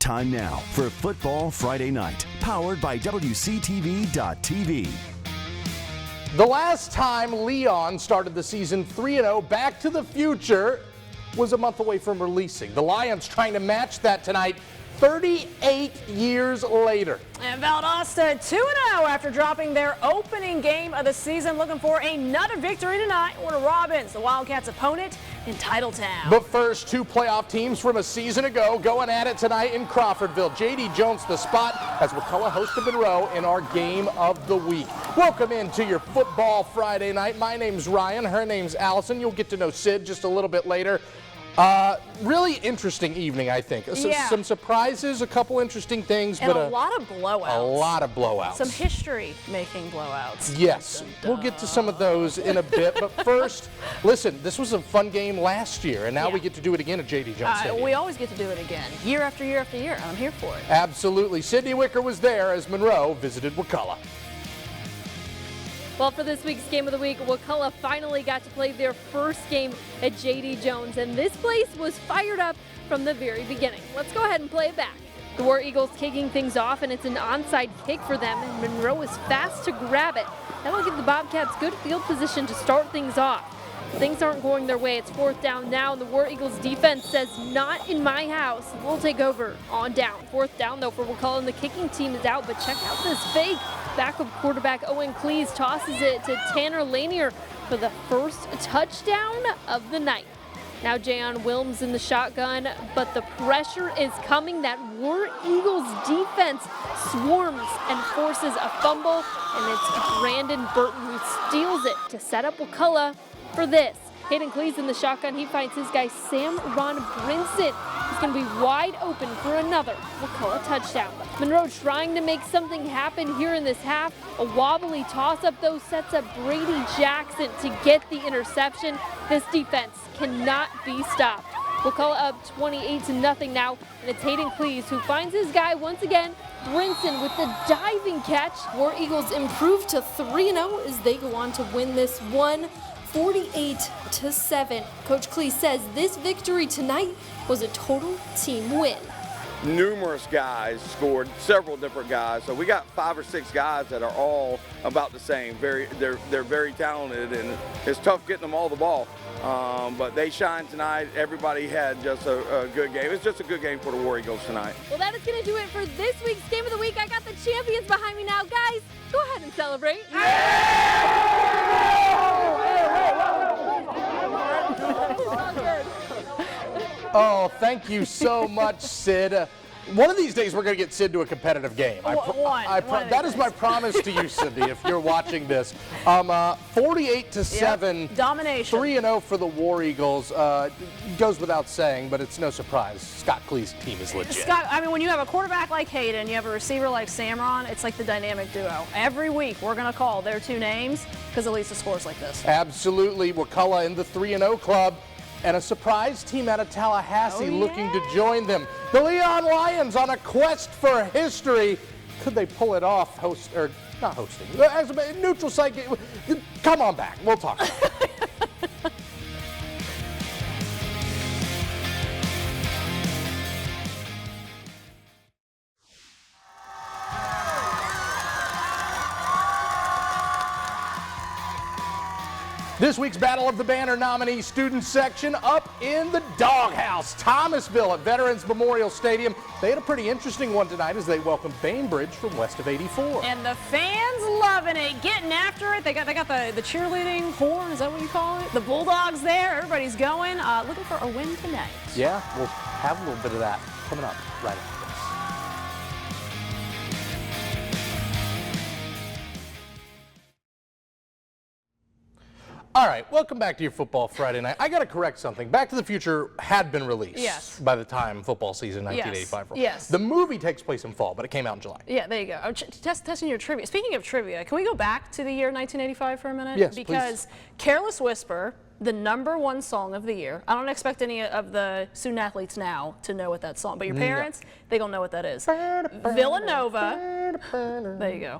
Time now for Football Friday Night, powered by WCTV.tv. The last time Leon started the season 3-0, Back to the Future was a month away from releasing. The Lions trying to match that tonight, 38 years later. And Valdosta 2-0 after dropping their opening game of the season, looking for another victory tonight. Warner Robins, the Wildcats' opponent in Titletown. But first, two playoff teams from a season ago going at it tonight in Crawfordville. J.D. Jones the spot as Wakulla hosted Munroe in our game of the week. Welcome into your Football Friday Night. My name's Ryan. Her name's Alison. You'll get to know Sid just a little bit later. Really interesting evening, I think. Yeah. Some surprises, a couple interesting things, and but a lot of blowouts. A lot of blowouts. Some history-making blowouts. Yes, Dun, dun, dun. we'll get to some of those in a bit. But first, listen, this was a fun game last year, and now we get to do it again at J.D. Jones Stadium. We always get to do it again, year after year after year. I'm here for it. Absolutely. Sydney Wicker was there as Munroe visited Wakulla. Well, for this week's Game of the Week, Wakulla finally got to play their first game at J.D. Jones, and this place was fired up from the very beginning. Let's go ahead and play it back. The War Eagles kicking things off, and it's an onside kick for them, and Munroe is fast to grab it. That'll give the Bobcats good field position to start things off. Things aren't going their way. It's fourth down now, and the War Eagles defense says, not in my house. We'll take over on down. Fourth down, though, for Wakulla, and the kicking team is out, but check out this fake. Backup quarterback Owen Cleese tosses it to Tanner Lanier for the first touchdown of the night. Now Jayon Wilms in the shotgun, but the pressure is coming. That War Eagles defense swarms and forces a fumble, and it's Brandon Burton who steals it to set up Wakulla for this. Hayden Cleese in the shotgun. He finds his guy Sam Ron Brinson. He's going to be wide open for another Wakulla touchdown. Munroe trying to make something happen here in this half. A wobbly toss-up, though, sets up Brady Jackson to get the interception. This defense cannot be stopped. Wakulla up 28-0 now, and it's Hayden Cleese who finds his guy once again. Brinson with the diving catch. War Eagles improve to 3-0 as they go on to win this one. 48-7. Coach Cleese says this victory tonight was a total team win. Numerous guys scored, several different guys. So we got 5 or 6 guys that are all about the same. They're very talented, and it's tough getting them all the ball. But they shined tonight. Everybody had just a good game. It's just a good game for the War Eagles tonight. Well, that is going to do it for this week's Game of the Week. I got the champions behind me now. Guys, go ahead and celebrate. Oh, thank you so much, Sid. One of these days, we're going to get Sid to a competitive game. That is my promise to you, Cindy, if you're watching this. 48-7. Yep. Domination. 3-0 for the War Eagles. Goes without saying, but it's no surprise. Scott Cleese's team is legit. Scott, I mean, when you have a quarterback like Hayden, you have a receiver like Samron, it's like the dynamic duo. Every week, we're going to call their two names because at least the scores like this. Absolutely. Wakulla in the 3-0 club. And a surprise team out of Tallahassee looking to join them. The Leon Lions on a quest for history. Could they pull it off? Not hosting. As a neutral site game. Come on back. We'll talk about it. This week's Battle of the Banner nominee student section up in the doghouse. Thomasville at Veterans Memorial Stadium. They had a pretty interesting one tonight as they welcomed Bainbridge from west of 84. And the fans loving it, getting after it. They got the cheerleading horn, is that what you call it? The Bulldogs there, everybody's going, looking for a win tonight. Yeah, we'll have a little bit of that coming up right after this. All right, welcome back to your Football Friday Night. I got to correct something. Back to the Future had been released by the time football season 1985. Yes. The movie takes place in fall, but it came out in July. Yeah, there you go. I'm testing your trivia. Speaking of trivia, can we go back to the year 1985 for a minute? Yes, because please. Careless Whisper, the #1 song of the year. I don't expect any of the student athletes now to know what that song, but your parents, they gonna know what that is. Villanova, there you go.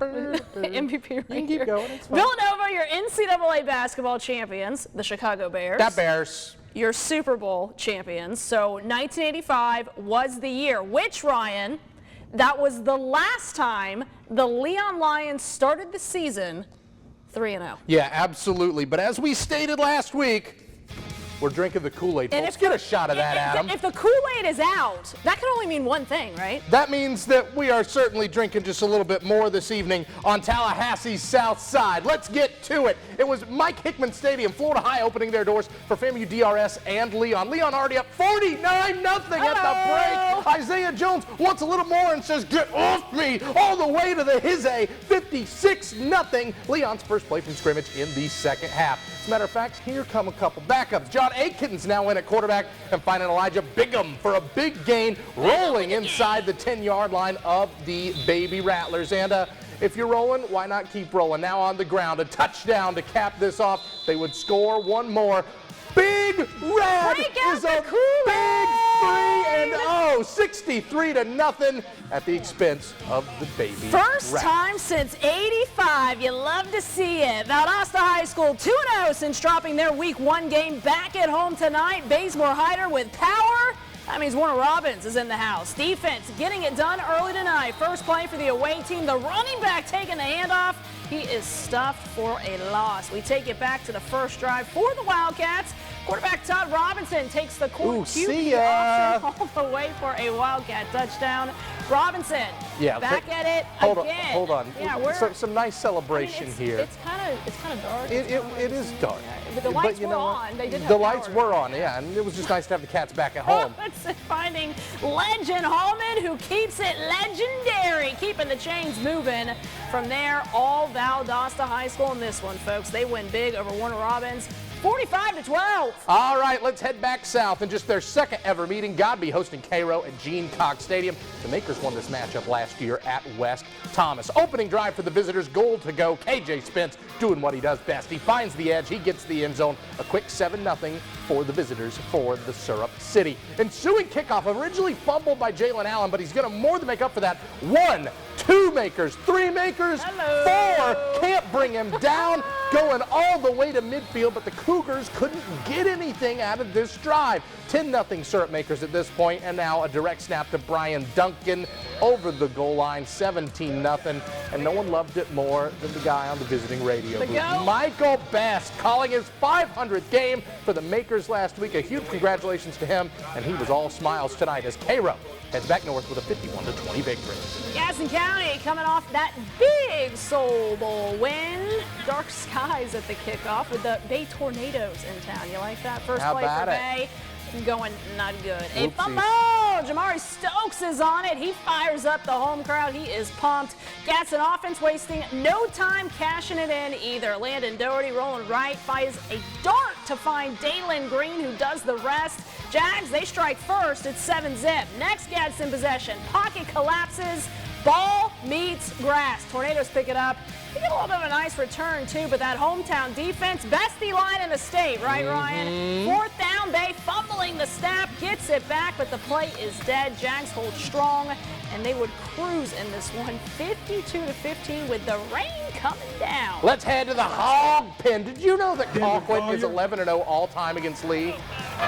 MVP right keep here. going, it's fine. Villanova, your NCAA basketball champions, the Chicago Bears. That Bears. your Super Bowl champions. So 1985 was the year, which, Ryan, that was the last time the Leon Lions started the season 3-0. Yeah, absolutely. But as we stated last week, we're drinking the Kool-Aid. Let's get a shot of that, Adam. If the Kool-Aid is out, that can only mean one thing, right? That means that we are certainly drinking just a little bit more this evening on Tallahassee's South Side. Let's get to it. It was Mike Hickman Stadium, Florida High opening their doors for FAMU DRS and Leon. Leon already up 49-0 at the break. Isaiah Jones wants a little more and says, "Get off me," all the way to the HSAA, 56-0. Leon's first play from scrimmage in the second half. As a matter of fact, here come a couple backups. John Aiken's now in at quarterback, and finding Elijah Bigham for a big gain, rolling inside the 10-yard line of the Baby Rattlers. And if you're rolling, why not keep rolling? Now on the ground, a touchdown to cap this off. They would score one more. Big Red is a big 3-0, 63-0 at the expense of the Baby First Red. time since '85. You love to see it. Valdosta High School 2-0 since dropping their Week 1 game back at home tonight. Bazemore Hyder with power. That means Warner Robbins is in the house. Defense getting it done early tonight. First play for the away team. The running back taking the handoff. He is stuffed for a loss. We take it back to the first drive for the Wildcats. Quarterback Todd Robinson takes the QB option all the way for a Wildcat touchdown. Robinson back at it again. Hold on. Yeah, some nice celebration here. It's kind of dark. It is dark. But the lights were on. They did have the lights power. were on, yeah, and it was just nice to have the Cats back at home. Robinson finding Legend Hallman, who keeps it legendary, keeping the chains moving. From there, all Valdosta High School in this one, folks. They win big over Warner Robbins. 45-12. All right, let's head back south in just their second ever meeting. Godby hosting Cairo at Gene Cox Stadium. The Makers won this matchup last year at West Thomas. Opening drive for the visitors, goal to go. KJ Spence doing what he does best. He finds the edge. He gets the end zone. A quick 7-0 for the visitors for the Syrup City. Ensuing kickoff, originally fumbled by Jalen Allen, but he's going to more than make up for that. 1, 2 Makers, 3 Makers, 4. Can't bring him down. Going all the way to midfield, but the Cougars couldn't get anything out of this drive. 10-0 Syrup Makers at this point, and now a direct snap to Brian Duncan over the goal line, 17-0, and no one loved it more than the guy on the visiting radio booth. Michael Best calling his 500th game for the Makers last week. A huge congratulations to him, and he was all smiles tonight as Cairo heads back north with a 51-20 victory. Gadsden County coming off that big Soul Bowl win. Dark skies at the kickoff with the Bay Tornadoes in town. You like that? First play for Bay. Going not good. A fumble! Jamari Stokes is on it. He fires up the home crowd. He is pumped. Gadsden offense wasting no time cashing it in either. Landon Doherty rolling right, fires a dart to find Dalen Green, who does the rest. Jags, they strike first. It's 7-zip. Next Gadsden possession. Pocket collapses. Ball meets grass. Tornadoes pick it up. They get a little bit of a nice return, too, but that hometown defense, best D-line in the state, right, Ryan? Fourth down, Bay fumbling the snap, gets it back, but the play is dead. Jags hold strong, and they would cruise in this one, 52-15, with the rain coming down. Let's head to the Hog Pen. Did you know that Colquitt is 11-0 all-time against Lee?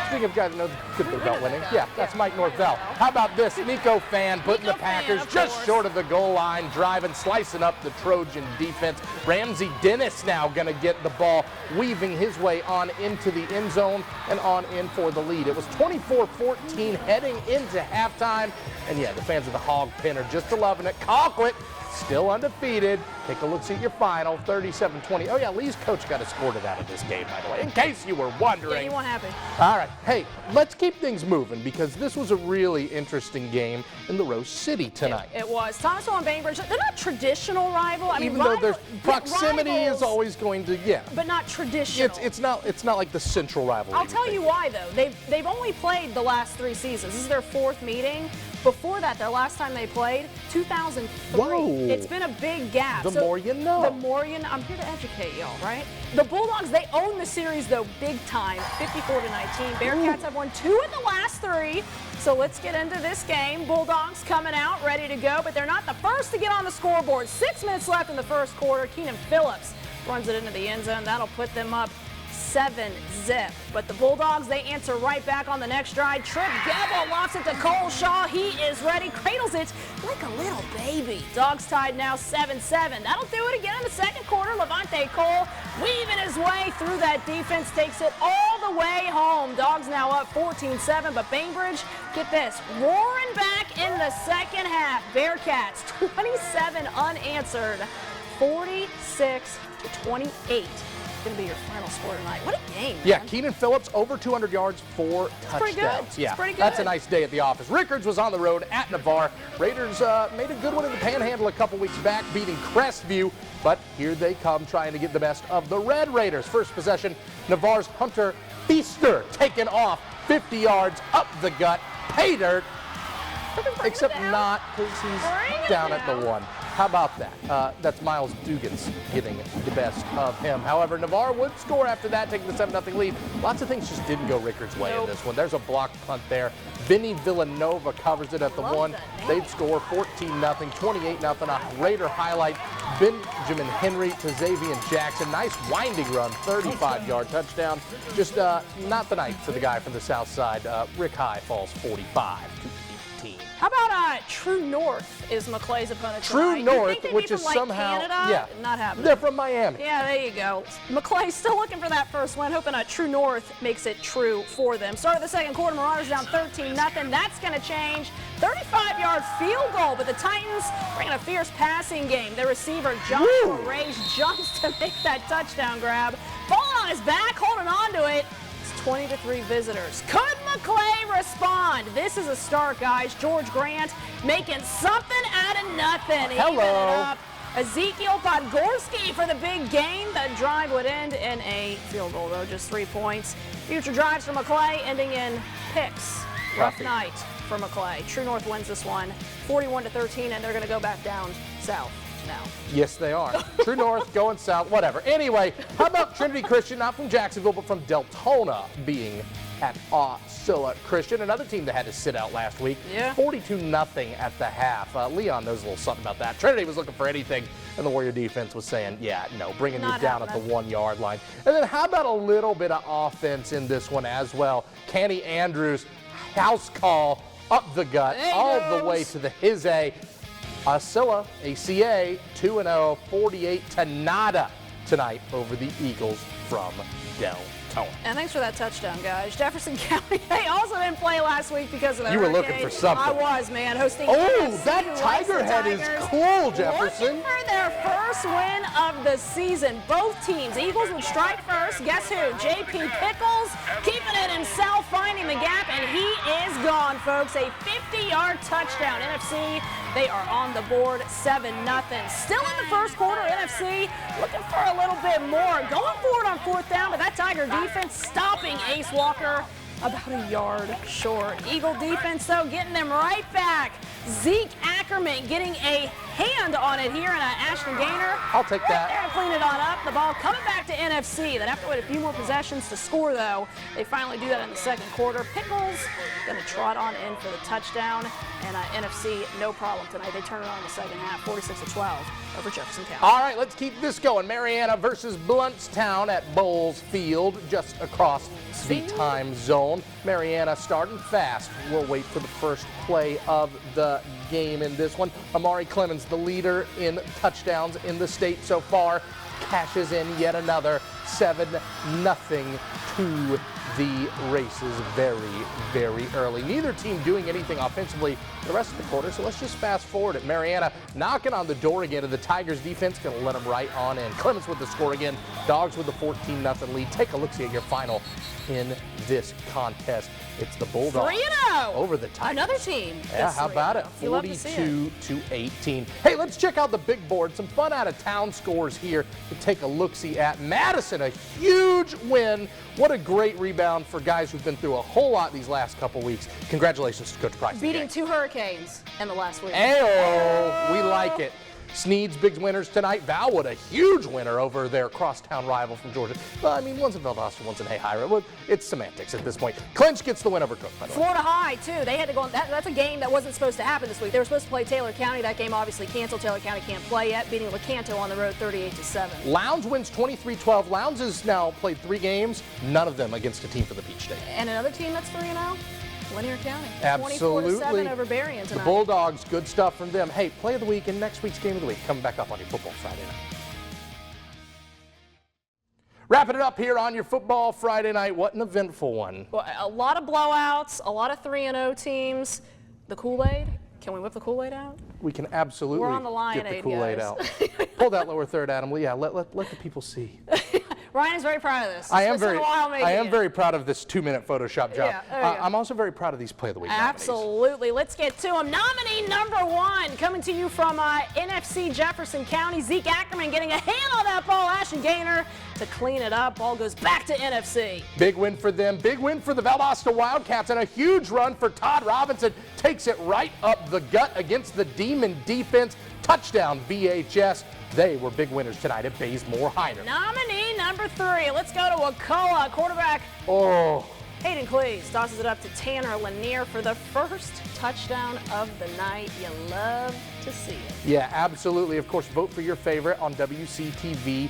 Speaking of guys that know good thing about winning, that's Mike Norvell. How about this? Nico Fan putting the Packers just short of the goal line, driving, slicing up the Trojan defense. Ramsey Dennis now going to get the ball, weaving his way on into the end zone and on in for the lead. It was 24-14 heading into halftime. And the fans of the Hog Pen are just loving it. Colquitt still undefeated. Take a look, see your final, 37-20. Oh, yeah, Lee's coach got escorted out of this game, by the way, in case you were wondering. Yeah, you won't happen. All right. Hey, let's keep things moving because this was a really interesting game in the Rose City tonight. It was. Thomasville and Bainbridge, they're not traditional rival. I mean, even though there's proximity is always going to, but not traditional. It's not like the central rivalry. I'll tell you why, though. They've only played the last 3 seasons. This is their 4th meeting. Before that, their last time they played, 2003. Whoa. It's been a big gap. The more you know. The more you know. I'm here to educate y'all, right? The Bulldogs, they own the series, though, big time, 54-19. Bearcats have won 2 of the last 3. So let's get into this game. Bulldogs coming out, ready to go, but they're not the first to get on the scoreboard. 6 minutes left in the first quarter. Keenan Phillips runs it into the end zone. That'll put them up 7-zip. But the Bulldogs, they answer right back on the next drive. Trip Gebel lofts it to Cole Shaw. He is ready, cradles it like a little baby. Dogs tied now 7-7. That'll do it again in the second quarter. Levante Cole weaving his way through that defense, takes it all the way home. Dogs now up 14-7, but Bainbridge, get this, roaring back in the second half. Bearcats 27 unanswered, 46-28. Going to be your final score tonight. What a game, man. Yeah, Keenan Phillips over 200 yards, 4 touchdowns. Pretty good. Yeah, it's pretty good. That's a nice day at the office. Rickards was on the road at Navarre. Raiders made a good one in the Panhandle a couple weeks back, beating Crestview, but here they come trying to get the best of the Red Raiders. First possession, Navarre's Hunter Feaster taken off 50 yards up the gut, pay dirt, except not because he's down at the 1. How about that? That's Miles Dugan's getting the best of him. However, Navarre would score after that, taking the 7-0 lead. Lots of things just didn't go Rickards' way in this one. There's a block punt there. Vinny Villanova covers it at the 1. They'd score 14-0, 28-0. A Raider highlight, Benjamin Henry to Xavier Jackson. Nice winding run, 35-yard touchdown. Just not the night for the guy from the south side. Rick High falls 45-18. How about True North is Maclay's opponent True tonight? North, which is somehow, Canada? Not happening. They're from Miami. Yeah, there you go. Maclay still looking for that first win, hoping True North makes it true for them. Start of the second quarter, Marauders down 13-0. That's going to change. 35-yard field goal, but the Titans bringing a fierce passing game. The receiver, Joshua Rage, jumps to make that touchdown grab. Falling on his back, holding on to it. 20-3 visitors. Could Maclay respond? This is a start, guys. George Grant making something out of nothing. Hello. Even it up. Ezekiel Podgorski for the big game. That drive would end in a field goal, though, just 3 points. Future drives for Maclay ending in picks. Rough night for Maclay. True North wins this one, 41-13, and they're going to go back down south now. Yes, they are. True North going south, whatever. Anyway, how about Trinity Christian, not from Jacksonville, but from Deltona, being at Aucilla Christian, another team that had to sit out last week. Yeah. 42-0 at the half. Leon knows a little something about that. Trinity was looking for anything, and the Warrior defense was saying, yeah, no, bringing you down at the 1-yard line. And then how about a little bit of offense in this one as well? Kenny Andrews, house call up the gut, all the way to the his-a. Aucilla, ACA, 2-0, 48-0 tonight over the Eagles from Deltona. And thanks for that touchdown, guys. Jefferson County, they also didn't play last week because of the hurricane. You were looking for something. I was, man, hosting Oh, that Tiger head is cool, Jefferson. Looking for their first win of the season. Both teams, Eagles would strike first. Guess who? JP Pickles keeping it himself, finding the gap, and he is gone, folks. A 50-yard touchdown. NFC, they are on the board, 7-0. Still in the first quarter, NFC looking for a little bit more. Going forward on 4th down, but that Tiger defense stopping Ace Walker about a yard short. Eagle defense, though, getting them right back. Zeke Ackerman getting a hand on it here, and Ashton Gaynor. I'll take that. There, clean it on up. The ball coming back to NFC. Then have to wait a few more possessions to score, though. They finally do that in the second quarter. Pickles going to trot on in for the touchdown, and NFC, no problem tonight. They turn it on in the second half, 46-12 over Jefferson County. All right, let's keep this going. Marianna versus Blountstown at Bowles Field, just across the time zone. Marianna starting fast. We'll wait for the first play of the game in this one. Amari Clemens, the leader in touchdowns in the state so far, cashes in yet another 7-0 to the races very, very early. Neither team doing anything offensively the rest of the quarter, so let's just fast forward at Marianna knocking on the door again, and the Tigers defense going to let them right on in. Clemens with the score again, Dogs with the 14-0 lead. Take a look-see at your final in this contest. It's the Bulldogs 3-0 over the Tigers. Another team. Yeah, how about it? 42-18. Hey, let's check out the big board. Some fun out-of-town scores here to take a look-see at. Madison, a huge win. What a great rebound for guys who've been through a whole lot these last couple weeks. Congratulations to Coach Price. Beating 2 Hurricanes in the last week. Ayo, we like it. Sneed's big winners tonight. Valwood, a huge winner over their crosstown rival from Georgia. Well, I mean, one's in Valdosta, one's in Hayhire. Well, it's semantics at this point. Clinch gets the win over Cook, by the way. Florida High, too. They had to go on. That's a game that wasn't supposed to happen this week. They were supposed to play Taylor County. That game obviously canceled. Taylor County can't play yet, beating LeCanto on the road 38-7. Lowndes wins 23-12. Lowndes has now played 3 games, none of them against a team for the Peach State. And another team that's 3-0? Lanier County. Absolutely. 24-7 over Berrien tonight. The Bulldogs, good stuff from them. Hey, play of the week and next week's game of the week coming back up on your Football Friday night. Wrapping it up here on your Football Friday night. What an eventful one. Well, a lot of blowouts, a lot of 3-0 teams. The Kool-Aid. Can we whip the Kool-Aid out? We can absolutely We're on the get the Lionade, Kool-Aid guys. out. Pull that lower third, Adam. Well, yeah, let the people see. Ryan is very proud of this. I am very proud of this 2-minute Photoshop job. Yeah, there you go. I'm also very proud of these Play of the Week nominees. Absolutely. Let's get to them. Nominee number 1, coming to you from NFC Jefferson County. Zeke Ackerman getting a hand on that ball. Ashton Gaynor to clean it up. Ball goes back to NFC. Big win for them. Big win for the Valdosta Wildcats, and a huge run for Todd Robinson. Takes it right up the gut against the Demon defense. Touchdown VHS. They were big winners tonight at Bazemore Heiner. Nominee number 3. Let's go to Wakulla. Quarterback Hayden Cleese tosses it up to Tanner Lanier for the first touchdown of the night. You love to see it. Yeah, absolutely. Of course, vote for your favorite on WCTV.tv.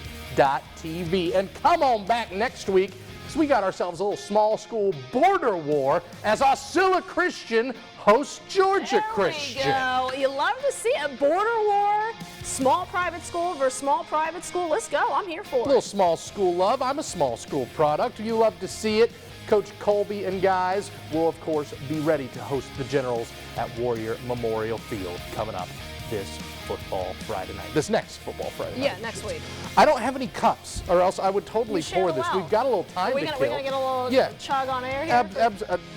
And come on back next week, because we got ourselves a little small school border war as Aucilla Christian hosts Georgia Christian. There we go. You love to see a border war. Small private school versus small private school. Let's go. I'm here for it. A little small school love. I'm a small school product. You love to see it. Coach Colby and guys will, of course, be ready to host the Generals at Warrior Memorial Field coming up this Football Friday night. This next Football Friday night. Yeah, next week. I don't have any cups, or else I would totally pour this. Well. We've got a little time to kill. We're going to get a little chug on air here?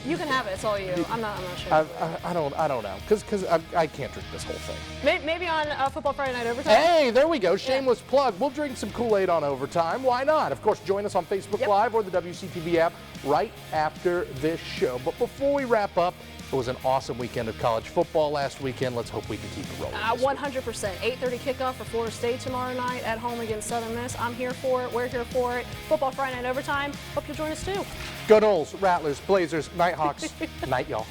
You can have it. It's all you. I'm not sure. I don't know, because I can't drink this whole thing. Maybe on Football Friday Night Overtime. Hey, there we go. Shameless plug. We'll drink some Kool-Aid on overtime. Why not? Of course, join us on Facebook Live or the WCTV app right after this show. But before we wrap up, it was an awesome weekend of college football last weekend. Let's hope we can keep it rolling. 100%. 8:30 kickoff for Florida State tomorrow night at home against Southern Miss. I'm here for it. We're here for it. Football Friday Night Overtime. Hope you'll join us too. Go Noles, Rattlers, Blazers, Nighthawks. Night, y'all.